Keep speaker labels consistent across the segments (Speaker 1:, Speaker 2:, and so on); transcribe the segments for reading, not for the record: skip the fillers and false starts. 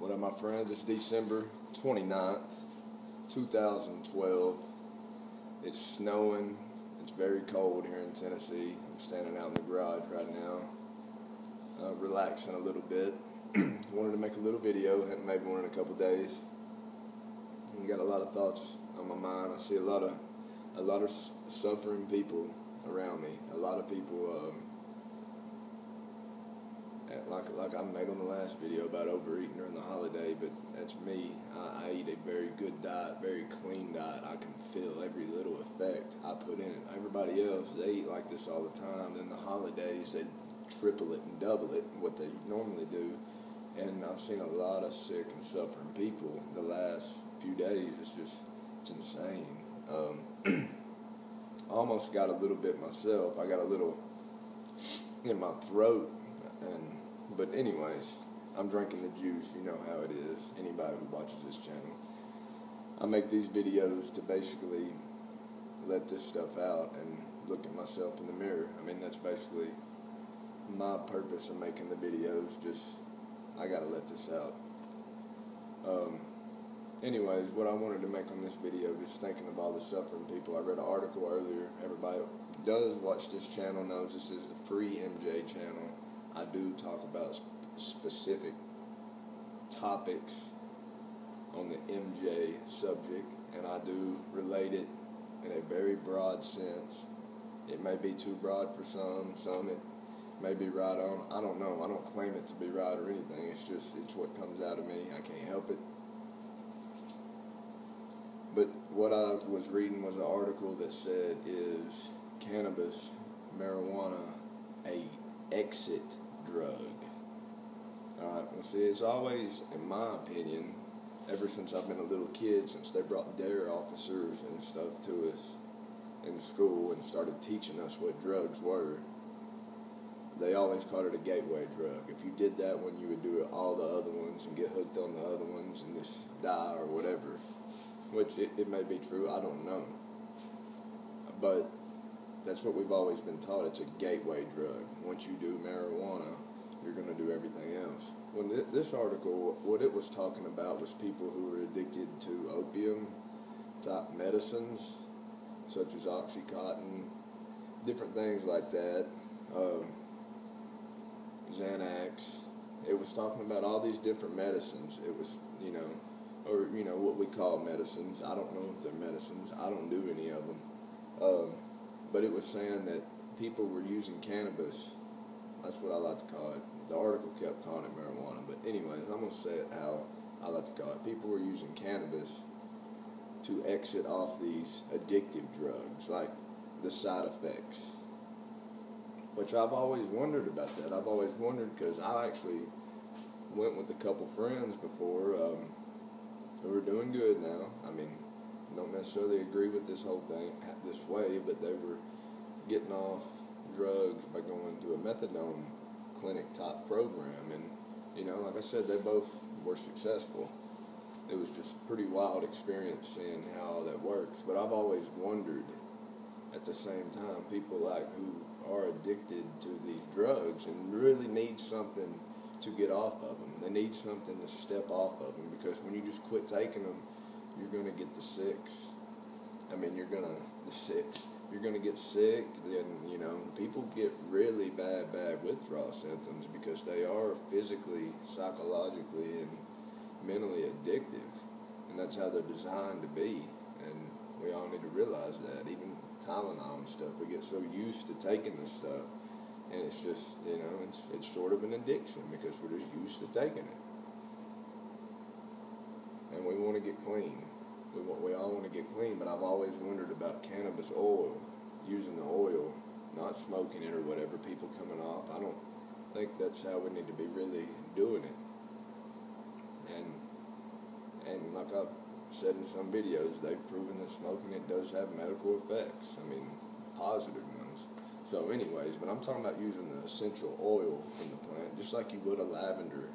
Speaker 1: What up, my friends? It's December 29th, 2012. It's snowing. It's very cold here in Tennessee. I'm standing out in the garage right now, relaxing a little bit. Wanted to make a little video. Hadn't made one in a couple days. And got a lot of thoughts on my mind. I see a lot of suffering people around me. A lot of people, like I made on the last video about overeating during the holiday, but that's me. I eat a very good diet, very clean diet. I can feel every little effect I put in it. Everybody else, they eat like this all the time. Then the holidays, they triple it and double it, what they normally do. And I've seen a lot of sick and suffering people the last few days. It's insane. I almost got a little bit myself. I got a little in my throat. But anyways, I'm drinking the juice. You know how it is. Anybody who watches this channel. I make these videos to basically let this stuff out and look at myself in the mirror. I mean, that's basically my purpose of making the videos. Just, I gotta let this out. Anyways, what I wanted to make on this video, just thinking of all the suffering people. I read an article earlier. Everybody who does watch this channel knows this is the free MJ channel. I do talk about specific topics on the MJ subject, and I do relate it in a very broad sense. It may be too broad for some it may be right on. I don't know. I don't claim it to be right or anything. It's what comes out of me. I can't help it. But what I was reading was an article that said, is cannabis, marijuana, a exit drug? Alright, well see, it's always, in my opinion, ever since I've been a little kid, since they brought dare officers and stuff to us in school and started teaching us what drugs were, they always called it a gateway drug. If you did that one, you would do all the other ones and get hooked on the other ones and just die or whatever. Which, it may be true, I don't know. But that's what we've always been taught. It's a gateway drug. Once you do marijuana, you're going to do everything else. When this article, what it was talking about was people who were addicted to opium-type medicines, such as Oxycontin, different things like that, Xanax. It was talking about all these different medicines. It was, what we call medicines. I don't know if they're medicines. I don't do any of them. But it was saying that people were using cannabis. That's what I like to call it. The article kept calling it marijuana. But anyways, I'm going to say it how I like to call it. People were using cannabis to exit off these addictive drugs, like the side effects. Which I've always wondered about that. I've always wondered because I actually went with a couple friends before who are doing good now. I mean, don't necessarily agree with this whole thing this way, but they were getting off drugs by going through a methadone clinic type program, and like I said, they both were successful. It was just a pretty wild experience seeing how all that works. But I've always wondered at the same time, people like who are addicted to these drugs and really need something to get off of them. They need something to step off of them, because when you just quit taking them, you're going to get the six. I mean, you're going to get sick, then, people get really bad withdrawal symptoms because they are physically, psychologically, and mentally addictive. And that's how they're designed to be. And we all need to realize that. Even Tylenol and stuff, we get so used to taking this stuff. And it's just, it's sort of an addiction because we're just used to taking it. And we want to get clean. We all want to get clean, but I've always wondered about cannabis oil, using the oil, not smoking it or whatever, people coming off. I don't think that's how we need to be really doing it. And like I've said in some videos, they've proven that smoking it does have medical effects. I mean, positive ones. So anyways, but I'm talking about using the essential oil from the plant, just like you would a lavender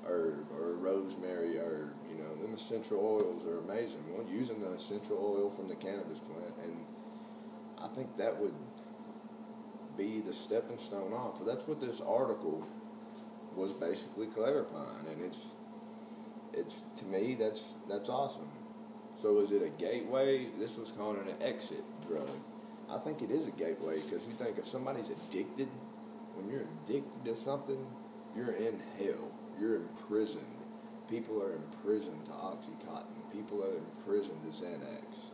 Speaker 1: or rosemary, or them essential oils are amazing. Well, using the essential oil from the cannabis plant, and I think that would be the stepping stone off. But that's what this article was basically clarifying, and it's, to me, that's awesome. So is it a gateway? This was called an exit drug. I think it is a gateway, because you think if somebody's addicted, when you're addicted to something, you're in hell. You're imprisoned. People are imprisoned to Oxycontin. People are imprisoned to Xanax,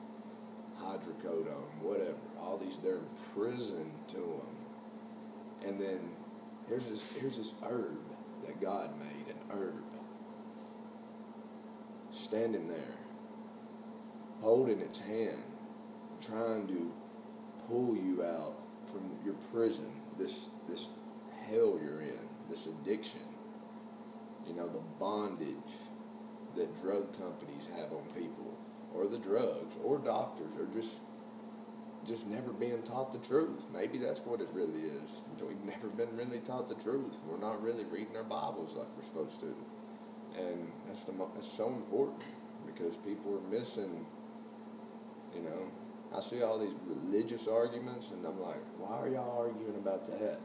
Speaker 1: hydrocodone, whatever. All these, they're imprisoned to them. And then here's this herb that God made, an herb, standing there, holding its hand, trying to pull you out from your prison, this hell you're in, this addiction, the bondage that drug companies have on people, or the drugs, or doctors, or just never being taught the truth. Maybe that's what it really is. We've never been really taught the truth. We're not really reading our Bibles like we're supposed to. And that's so important, because people are missing, I see all these religious arguments, and I'm like, why are y'all arguing about that?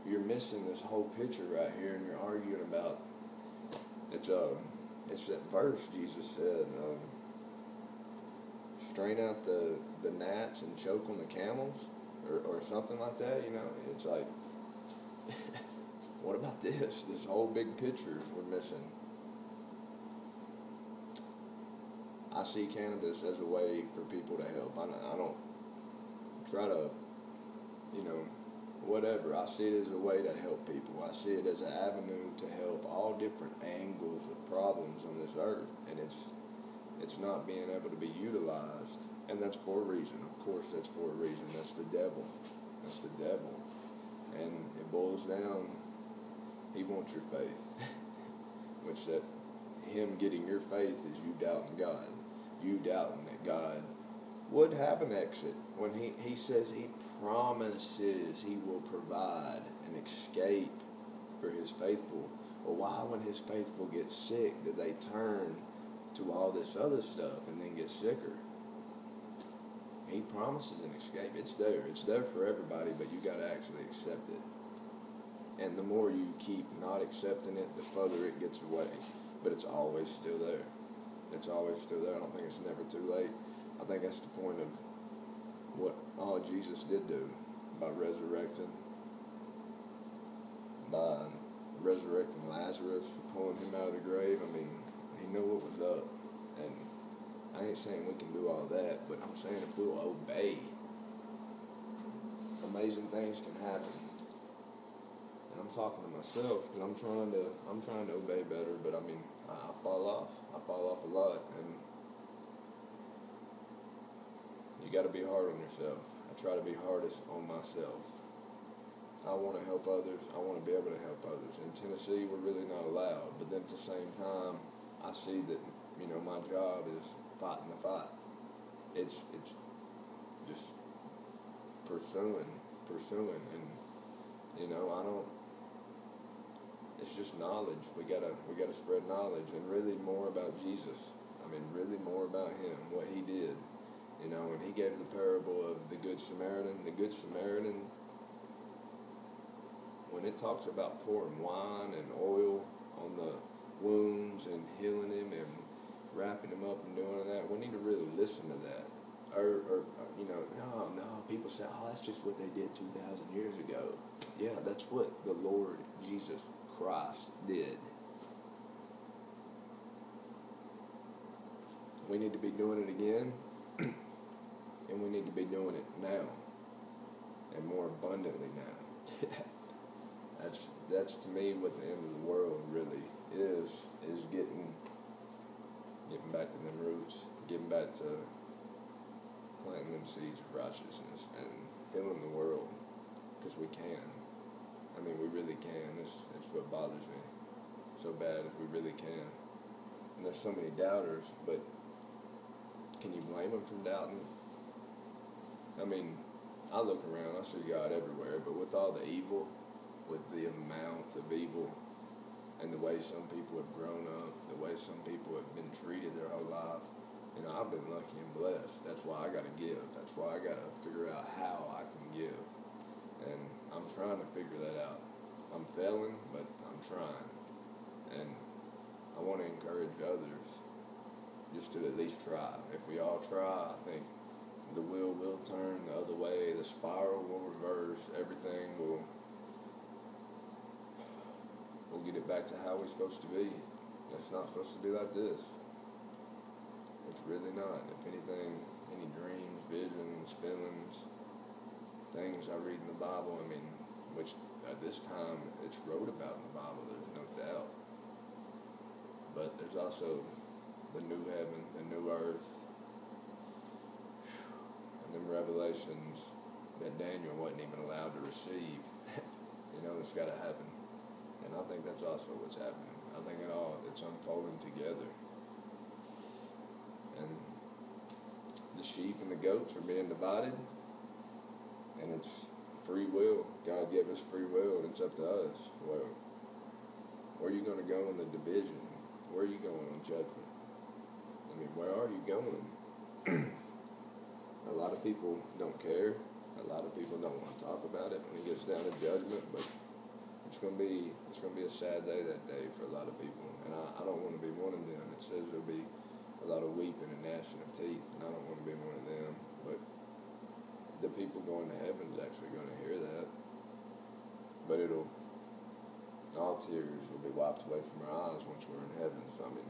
Speaker 1: You're missing this whole picture right here, and you're arguing about, it's that verse Jesus said, strain out the gnats and choke on the camels, or something like that, It's like, what about this? This whole big picture we're missing. I see cannabis as a way for people to help. I don't try to, whatever. I see it as a way to help people. I see it as an avenue to help all different angles of problems on this earth. And it's not being able to be utilized. And that's for a reason. Of course, that's for a reason. That's the devil. That's the devil. And it boils down, he wants your faith. Which that him getting your faith is you doubting God. You doubting that God would have an exit. When he says he promises he will provide an escape for his faithful. Well, why, when his faithful get sick, do they turn to all this other stuff and then get sicker? He promises an escape. It's there. It's there for everybody, but you got to actually accept it. And the more you keep not accepting it, the further it gets away. But it's always still there. It's always still there. I don't think it's never too late. I think that's the point of what all Jesus did do by resurrecting Lazarus, pulling him out of the grave. I mean, he knew what was up. And I ain't saying we can do all that, but I'm saying if we'll obey, amazing things can happen. And I'm talking to myself, because I'm trying to obey better, but I mean, I fall off. I fall off a lot, and you got to be hard on yourself. I try to be hardest on myself. I want to help others. I want to be able to help others. In Tennessee, we're really not allowed, but then at the same time, I see that, my job is fighting the fight. It's just pursuing, and, I don't, it's just knowledge. We gotta spread knowledge, and really more about Jesus. I mean, really more about him, what he did. When he gave the parable of the Good Samaritan, when it talks about pouring wine and oil on the wounds and healing him and wrapping him up and doing that, we need to really listen to that. Or no, people say, oh, that's just what they did 2,000 years ago. Yeah, that's what the Lord Jesus Christ did. We need to be doing it again, and we need to be doing it now, and more abundantly now. That's to me what the end of the world really is getting back to them roots, getting back to planting them seeds of righteousness and healing the world, because we can. I mean, we really can. It's what bothers me so bad, if we really can. And there's so many doubters, but can you blame them for doubting? I mean, I look around, I see God everywhere, but with all the evil, with the amount of evil, and the way some people have grown up, the way some people have been treated their whole life, I've been lucky and blessed. That's why I got to give. That's why I got to figure out how I can give. And I'm trying to figure that out. I'm failing, but I'm trying. And I want to encourage others just to at least try. If we all try, I think the wheel will turn the other way, the spiral will reverse, everything will get it back to how we're supposed to be. It's not supposed to be like this. It's really not. If anything, any dreams, visions, feelings, things I read in the Bible, I mean, which at this time it's wrote about in the Bible, there's no doubt. But there's also the new heaven, the new earth, and them revelations that Daniel wasn't even allowed to receive. It's got to happen. And I think that's also what's happening. I think it's unfolding together. And the sheep and the goats are being divided, and it's free will. God gave us free will, and it's up to us. Well, where are you going to go in the division? Where are you going in judgment? I mean, where are you going? A lot of people don't care. A lot of people don't want to talk about it when it gets down to judgment, but it's going to be a sad day that day for a lot of people, and I don't want to be one of them. It says there'll be a lot of weeping and gnashing of teeth, and I don't want to be one of them, but the people going to heaven is actually going to hear that, but all tears will be wiped away from our eyes once we're in heaven. So I mean,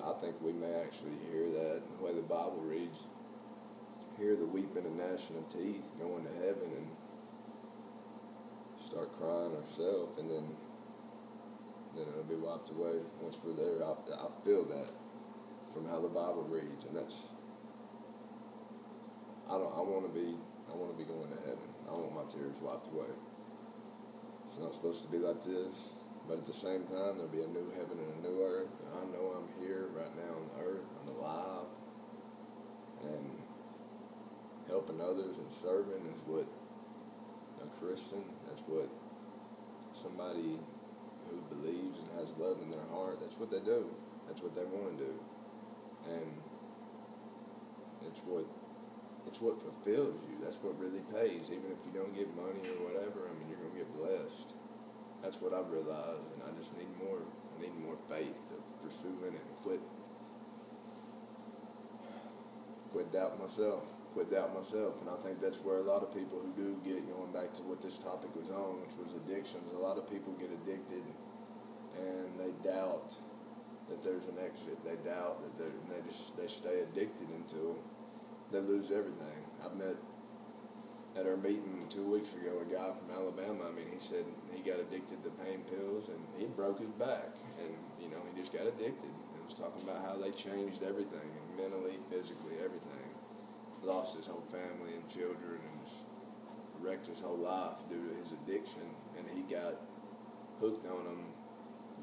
Speaker 1: I think we may actually hear that the way the Bible reads, hear the weeping and gnashing of teeth going to heaven and start crying ourselves, and then it'll be wiped away once we're there. I feel that from how the Bible reads, and that's I want to be going to heaven. I want my tears wiped away. It's not supposed to be like this, but at the same time there'll be a new heaven and a new earth, and I know I'm here right now on the earth. I'm alive, and helping others and serving is what a Christian, that's what somebody who believes and has love in their heart, that's what they do. That's what they want to do. And it's what fulfills you. That's what really pays. Even if you don't get money or whatever, I mean, you're going to get blessed. That's what I've realized, and I just need more. I need more faith to pursue in it and quit doubt myself. And I think that's where a lot of people who do get, going back to what this topic was on, which was addictions, a lot of people get addicted and they doubt that there's an exit. They doubt that they stay addicted until they lose everything. I've met at our meeting 2 weeks ago a guy from Alabama. I mean, he said he got addicted to pain pills and he broke his back, and he just got addicted. He was talking about how they changed everything, mentally, physically, everything. Lost his whole family and children and just wrecked his whole life due to his addiction, and he got hooked on them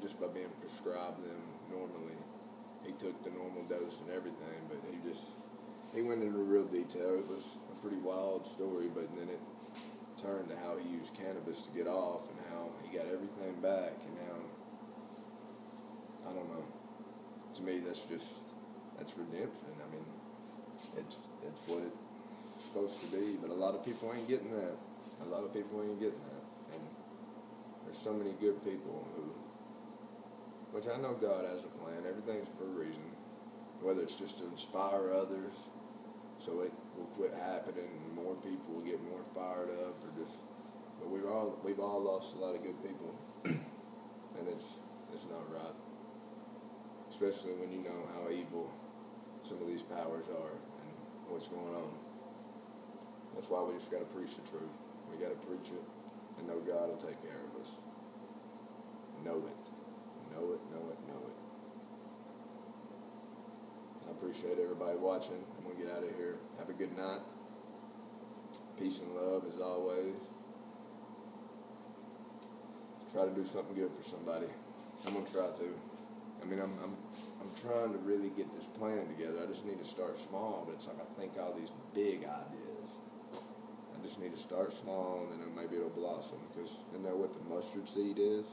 Speaker 1: just by being prescribed them normally. He took the normal dose and everything, but he went into real detail. It was a pretty wild story, but then it turned to how he used cannabis to get off and how he got everything back, and how, I don't know, to me that's redemption. I mean, it's what it's supposed to be, but a lot of people ain't getting that. And there's so many good people which I know God has a plan. Everything's for a reason, whether it's just to inspire others so it will quit happening and more people will get more fired up, but we've all lost a lot of good people, and it's not right, especially when you know how evil some of these powers are and what's going on. That's why we just got to preach the truth. We got to preach it and know God will take care of us. Know it. I appreciate everybody watching. I'm going to get out of here. Have a good night. Peace and love as always. Try to do something good for somebody. I'm going to try to. I mean, I'm trying to really get this plan together. I just need to start small, but it's like I think all these big ideas. I just need to start small, and then maybe it'll blossom. Because you know what the mustard seed is?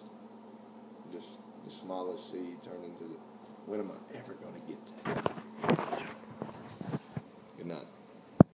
Speaker 1: Just the smallest seed turned into when am I ever going to get that?